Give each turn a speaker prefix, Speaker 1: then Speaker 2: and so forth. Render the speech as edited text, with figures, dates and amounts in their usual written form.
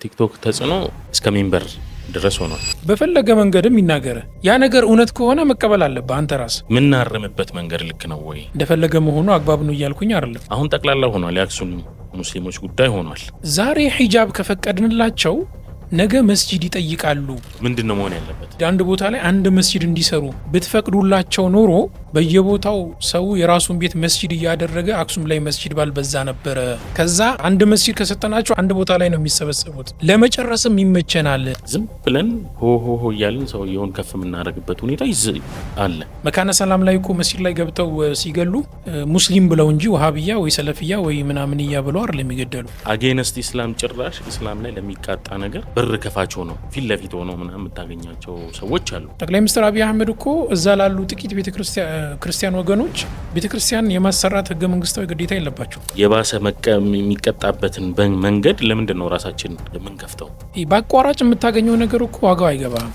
Speaker 1: ቲክቶክ ተጽዕኖ እስከ ሜምበር ድረስ ሆኗል።
Speaker 2: በፈለገ መንገድም ይናገረ ያ ነገር እውነት ከሆነ መቀበል አለብህ አንተ ራስ።
Speaker 1: ምናርምበት መንገድ ልክ ነው ወይ?
Speaker 2: እንደፈለገ መሆኑ አግባብ ነው እያልኩኝ አይደለም።
Speaker 1: አሁን ጠቅላላ ሆኗል። የአክሱም ሙስሊሞች ጉዳይ ሆኗል።
Speaker 2: ዛሬ ሂጃብ ከፈቀድንላቸው ነገ መስጂድ ይጠይቃሉ።
Speaker 1: ምንድነው መሆን ያለበት?
Speaker 2: አንድ ቦታ ላይ አንድ መስጂድ እንዲሰሩ ብትፈቅዱላቸው ኖሮ በየቦታው ሰው የራሱን ቤት መስጂድ እያደረገ አክሱም ላይ መስጂድ ባልበዛ ነበረ። ከዛ አንድ መስጂድ ከሰጠናቸው አንድ ቦታ ላይ ነው የሚሰበሰቡት። ለመጨረስም ይመቸናል።
Speaker 1: ዝም ብለን ሆ እያልን ሰውየውን ከፍ የምናደርግበት ሁኔታ አለ።
Speaker 2: መካነ ሰላም ላይ እኮ መስጂድ ላይ ገብተው ሲገሉ ሙስሊም ብለው እንጂ ወሃብያ ወይ ሰለፍያ ወይ ምናምን እያ ብለው አይደል የሚገደሉ።
Speaker 1: አጌንስት ኢስላም ጭራሽ ኢስላም ላይ ለሚቃጣ ነገር በር ከፋቸው ነው ፊት ለፊት ሆነው ምናምን የምታገኛቸው ሰዎች አሉ። ጠቅላይ
Speaker 2: ሚኒስትር አብይ አህመድ እኮ እዛ ላሉ ጥቂት ክርስቲያን ወገኖች ቤተክርስቲያን የማሰራት ህገ መንግስታዊ ግዴታ የለባቸው።
Speaker 1: የባሰ የሚቀጣበትን መንገድ ለምንድን ነው ራሳችን የምንከፍተው?
Speaker 2: በአቋራጭ የምታገኘው ነገር እኮ ዋጋው አይገባም።